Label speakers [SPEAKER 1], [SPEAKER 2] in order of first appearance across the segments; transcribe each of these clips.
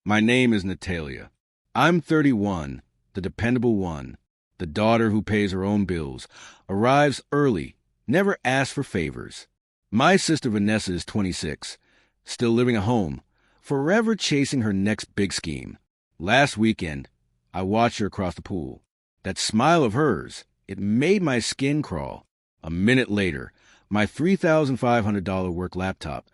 [SPEAKER 1] My name is Natalyia. I'm 31, the dependable one, the daughter who pays her own bills, arrives early, never asks for favors. My sister Vanessa is 26, still living at home, forever chasing her next big scheme. Last weekend, I watched her across the pool. That smile of hers, it made my skin crawl. A minute later, my $3,500 work laptop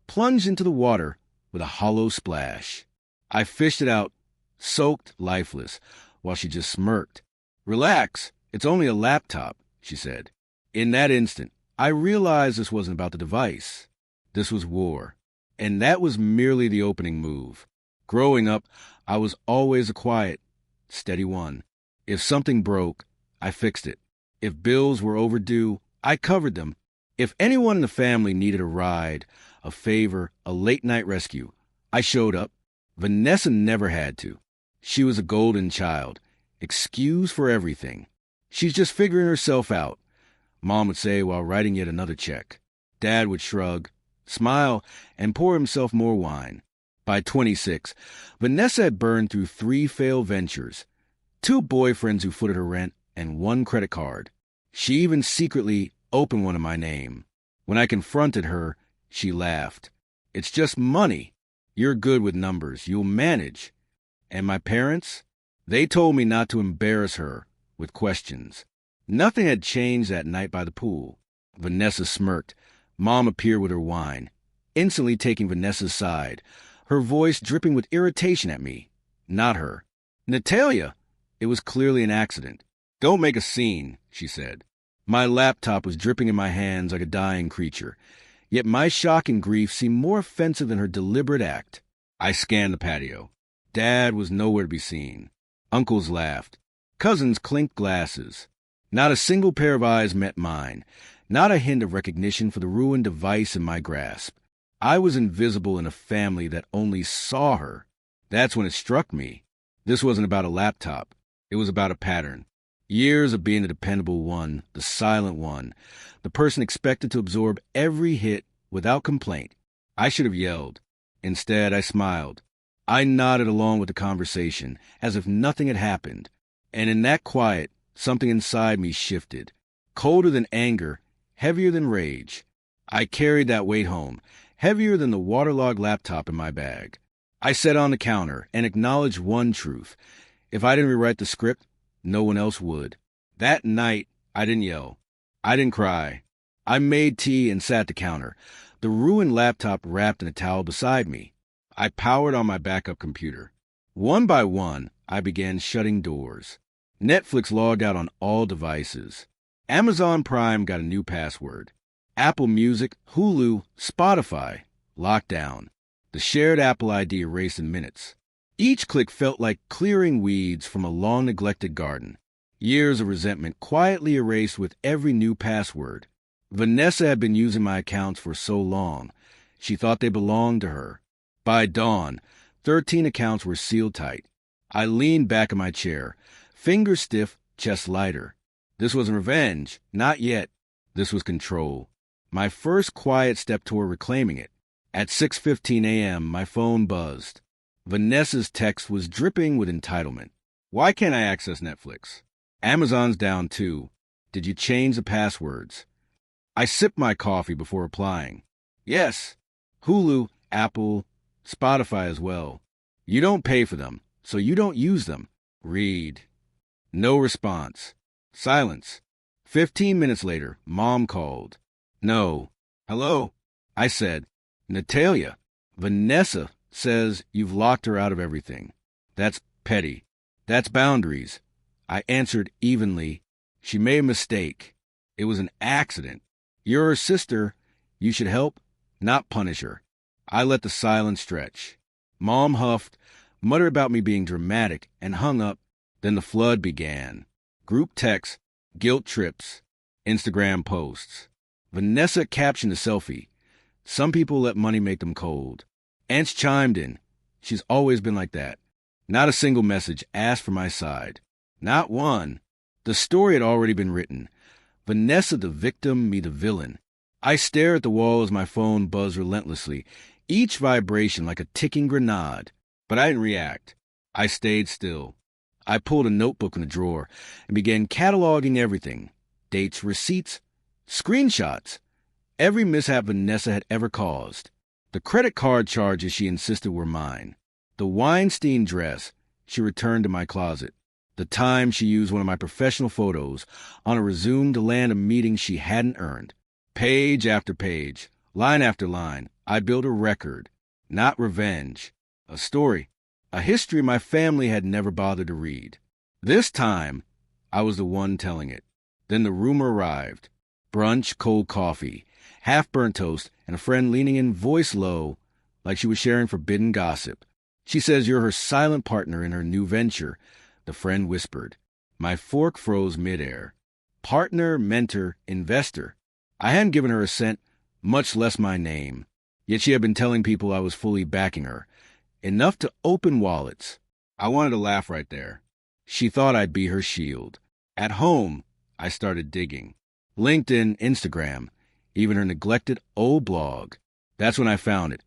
[SPEAKER 1] plunged into the water with a hollow splash. I fished it out, soaked, lifeless, while she just smirked. "Relax, it's only a laptop," she said. In that instant, I realized this wasn't about the device. This was war. And that was merely the opening move. Growing up, I was always a quiet, steady one. If something broke, I fixed it. If bills were overdue, I covered them. If anyone in the family needed a ride, a favor, a late-night rescue, I showed up. Vanessa never had to. She was a golden child, excuse for everything. She's just figuring herself out, Mom would say while writing yet another check. Dad would shrug, smile, and pour himself more wine. By 26, Vanessa had burned through 3 failed ventures, 2 boyfriends who footed her rent, and 1 credit card. She even secretly opened one in my name. When I confronted her, she laughed. "It's just money. You're good with numbers. You'll manage." And my parents? They told me not to embarrass her with questions. Nothing had changed that night by the pool. Vanessa smirked. Mom appeared with her wine, instantly taking Vanessa's side, her voice dripping with irritation at me, not her. "Natalyia!" It was clearly an accident. "Don't make a scene," she said. My laptop was dripping in my hands like a dying creature, yet my shock and grief seemed more offensive than her deliberate act. I scanned the patio. Dad was nowhere to be seen. Uncles laughed. Cousins clinked glasses. Not a single pair of eyes met mine, not a hint of recognition for the ruined device in my grasp. I was invisible in a family that only saw her. That's when it struck me. This wasn't about a laptop. It was about a pattern. Years of being the dependable one, the silent one, the person expected to absorb every hit without complaint. I should have yelled. Instead, I smiled. I nodded along with the conversation, as if nothing had happened. And in that quiet, something inside me shifted. Colder than anger, heavier than rage. I carried that weight home, heavier than the waterlogged laptop in my bag. I sat on the counter and acknowledged one truth. If I didn't rewrite the script, no one else would. That night, I didn't yell. I didn't cry. I made tea and sat at the counter, the ruined laptop wrapped in a towel beside me. I powered on my backup computer. One by one, I began shutting doors. Netflix logged out on all devices. Amazon Prime got a new password. Apple Music, Hulu, Spotify, locked down. The shared Apple ID erased in minutes. Each click felt like clearing weeds from a long-neglected garden. Years of resentment quietly erased with every new password. Vanessa had been using my accounts for so long. She thought they belonged to her. By dawn, 13 accounts were sealed tight. I leaned back in my chair, fingers stiff, chest lighter. This wasn't revenge, not yet. This was control. My first quiet step toward reclaiming it. At 6:15 a.m., my phone buzzed. Vanessa's text was dripping with entitlement. "Why can't I access Netflix? Amazon's down too. Did you change the passwords?" I sipped my coffee before replying. "Yes. Hulu, Apple, Spotify as well. You don't pay for them, so you don't use them. Read." No response. Silence. 15 minutes later, Mom called. "No." "Hello?" I said. "Natalyia, Vanessa says you've locked her out of everything. That's petty. That's boundaries." I answered evenly. "She made a mistake. It was an accident. You're her sister. You should help, not punish her." I let the silence stretch. Mom huffed, muttered about me being dramatic, and hung up. Then the flood began. Group texts, guilt trips, Instagram posts. Vanessa captioned a selfie. Some people let money make them cold. Aunts chimed in. She's always been like that. Not a single message asked for my side. Not one. The story had already been written. Vanessa the victim, me the villain. I stare at the wall as my phone buzzed relentlessly, each vibration like a ticking grenade. But I didn't react. I stayed still. I pulled a notebook from the drawer and began cataloging everything. Dates, receipts, screenshots. Every mishap Vanessa had ever caused. The credit card charges she insisted were mine. The Weinstein dress she returned to my closet. The time she used one of my professional photos on a resume to land a meeting she hadn't earned. Page after page, line after line, I built a record, not revenge. A story, a history my family had never bothered to read. This time, I was the one telling it. Then the rumor arrived. Brunch, cold coffee, half-burnt toast, and a friend leaning in, voice low, like she was sharing forbidden gossip. She says you're her silent partner in her new venture, the friend whispered. My fork froze midair. Partner, mentor, investor. I hadn't given her a cent, much less my name. Yet she had been telling people I was fully backing her. Enough to open wallets. I wanted to laugh right there. She thought I'd be her shield. At home, I started digging. LinkedIn, Instagram, even her neglected old blog. That's when I found it.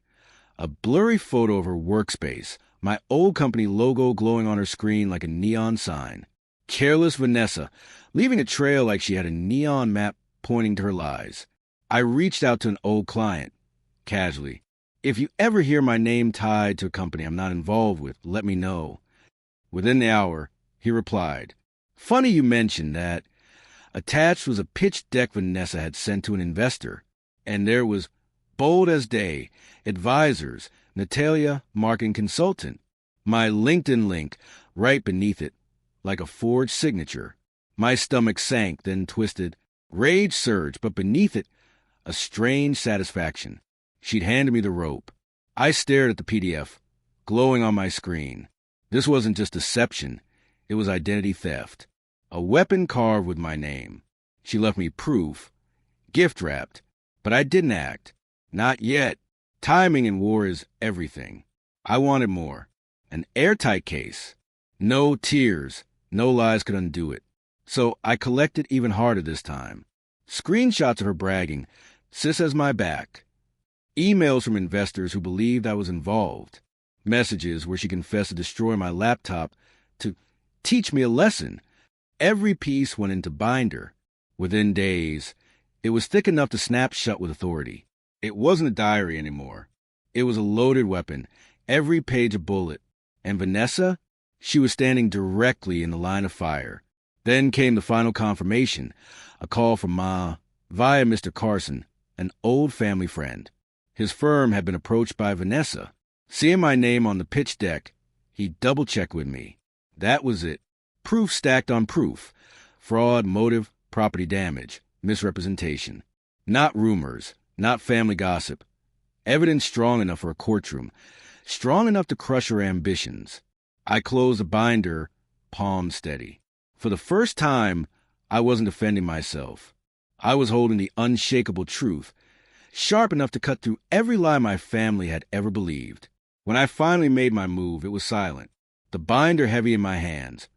[SPEAKER 1] A blurry photo of her workspace, my old company logo glowing on her screen like a neon sign. Careless Vanessa, leaving a trail like she had a neon map pointing to her lies. I reached out to an old client, casually. If you ever hear my name tied to a company I'm not involved with, let me know. Within the hour, he replied, Funny you mentioned that. Attached was a pitch deck Vanessa had sent to an investor, and there was, bold as day, advisors, Natalyia, marketing consultant. My LinkedIn link right beneath it, like a forged signature. My stomach sank, then twisted. Rage surged, but beneath it, a strange satisfaction. She'd handed me the rope. I stared at the PDF, glowing on my screen. This wasn't just deception, it was identity theft. A weapon carved with my name. She left me proof, gift-wrapped, but I didn't act. Not yet. Timing in war is everything. I wanted more. An airtight case. No tears, no lies could undo it. So I collected even harder this time. Screenshots of her bragging, sis has my back. Emails from investors who believed I was involved. Messages where she confessed to destroy my laptop to teach me a lesson. Every piece went into binder. Within days, it was thick enough to snap shut with authority. It wasn't a diary anymore. It was a loaded weapon, every page a bullet. And Vanessa? She was standing directly in the line of fire. Then came the final confirmation, a call from Ma, via Mr. Carson, an old family friend. His firm had been approached by Vanessa. Seeing my name on the pitch deck, he double-checked with me. That was it. Proof stacked on proof. Fraud, motive, property damage, misrepresentation. Not rumors, not family gossip. Evidence strong enough for a courtroom, strong enough to crush her ambitions. I closed the binder, palm steady. For the first time, I wasn't defending myself. I was holding the unshakable truth, sharp enough to cut through every lie my family had ever believed. When I finally made my move, it was silent, the binder heavy in my hands.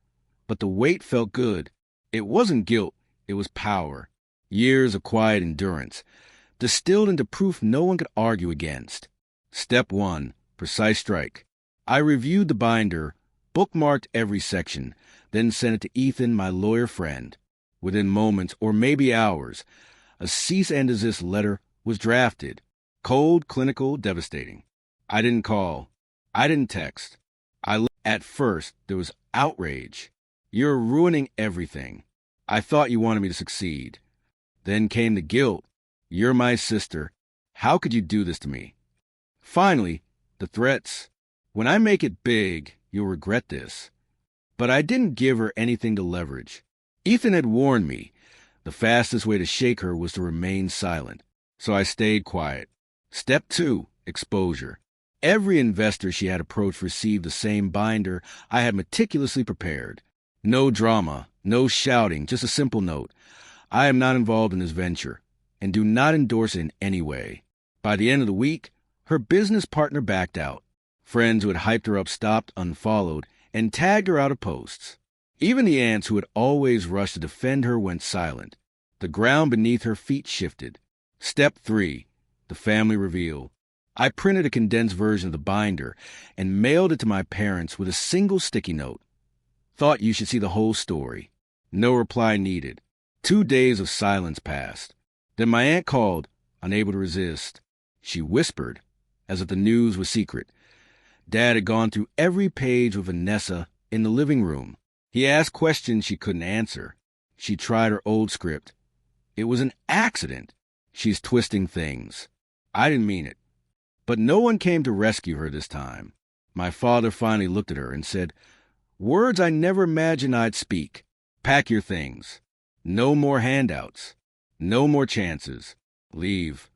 [SPEAKER 1] But the weight felt good. It wasn't guilt, it was power. Years of quiet endurance, distilled into proof no one could argue against. Step 1, precise strike. I reviewed the binder, bookmarked every section, then sent it to Ethan, my lawyer friend. Within moments, or maybe hours, a cease and desist letter was drafted. Cold, clinical, devastating. I didn't call. I didn't text. At first, there was outrage. You're ruining everything. I thought you wanted me to succeed. Then came the guilt. You're my sister. How could you do this to me? Finally, the threats. When I make it big, you'll regret this. But I didn't give her anything to leverage. Ethan had warned me. The fastest way to shake her was to remain silent. So I stayed quiet. Step 2, exposure. Every investor she had approached received the same binder I had meticulously prepared. No drama, no shouting, just a simple note. I am not involved in this venture, and do not endorse it in any way. By the end of the week, her business partner backed out. Friends who had hyped her up stopped, unfollowed, and tagged her out of posts. Even the aunts who had always rushed to defend her went silent. The ground beneath her feet shifted. Step 3, the family reveal. I printed a condensed version of the binder and mailed it to my parents with a single sticky note. Thought you should see the whole story. No reply needed. 2 days of silence passed. Then my aunt called, unable to resist. She whispered, as if the news was secret. Dad had gone through every page with Vanessa in the living room. He asked questions she couldn't answer. She tried her old script. It was an accident. She's twisting things. I didn't mean it. But no one came to rescue her this time. My father finally looked at her and said, "Words I never imagined I'd speak. Pack your things. No more handouts. No more chances. Leave."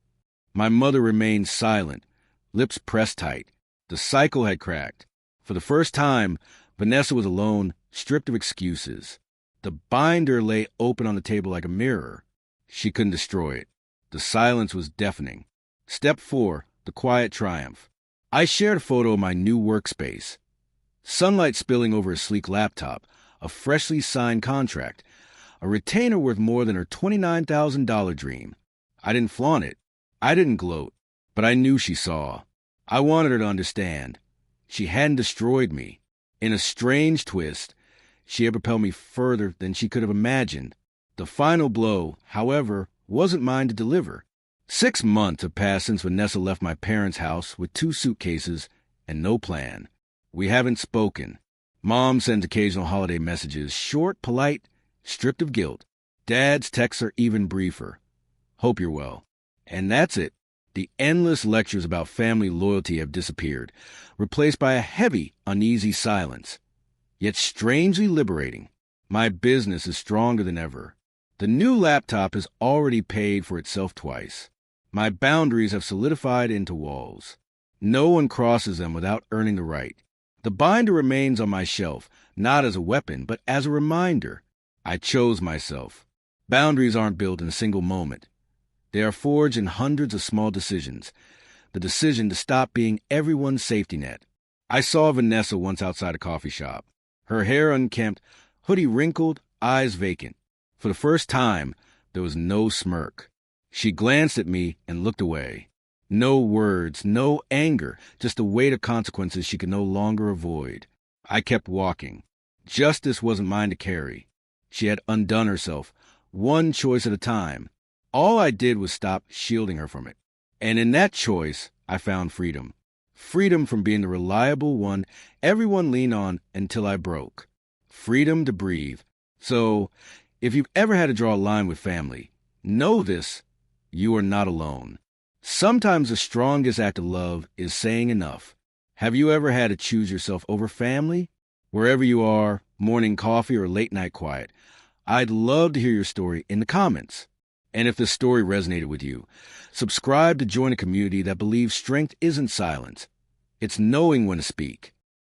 [SPEAKER 1] My mother remained silent, lips pressed tight. The cycle had cracked. For the first time, Vanessa was alone, stripped of excuses. The binder lay open on the table like a mirror. She couldn't destroy it. The silence was deafening. Step 4, the quiet triumph. I shared a photo of my new workspace. Sunlight spilling over a sleek laptop, a freshly signed contract, a retainer worth more than her $29,000 dream. I didn't flaunt it. I didn't gloat. But I knew she saw. I wanted her to understand. She hadn't destroyed me. In a strange twist, she had propelled me further than she could have imagined. The final blow, however, wasn't mine to deliver. 6 months have passed since Vanessa left my parents' house with 2 suitcases and no plan. We haven't spoken. Mom sends occasional holiday messages, short, polite, stripped of guilt. Dad's texts are even briefer. Hope you're well. And that's it. The endless lectures about family loyalty have disappeared, replaced by a heavy, uneasy silence. Yet strangely liberating. My business is stronger than ever. The new laptop has already paid for itself twice. My boundaries have solidified into walls. No one crosses them without earning the right. The binder remains on my shelf, not as a weapon, but as a reminder. I chose myself. Boundaries aren't built in a single moment. They are forged in hundreds of small decisions. The decision to stop being everyone's safety net. I saw Vanessa once outside a coffee shop. Her hair unkempt, hoodie wrinkled, eyes vacant. For the first time, there was no smirk. She glanced at me and looked away. No words, no anger, just a weight of consequences she could no longer avoid. I kept walking. Justice wasn't mine to carry. She had undone herself, one choice at a time. All I did was stop shielding her from it. And in that choice, I found freedom. Freedom from being the reliable one everyone leaned on until I broke. Freedom to breathe. So, if you've ever had to draw a line with family, know this, you are not alone. Sometimes the strongest act of love is saying enough. Have you ever had to choose yourself over family? Wherever you are, morning coffee or late night quiet, I'd love to hear your story in the comments. And if this story resonated with you, subscribe to join a community that believes strength isn't silence. It's knowing when to speak.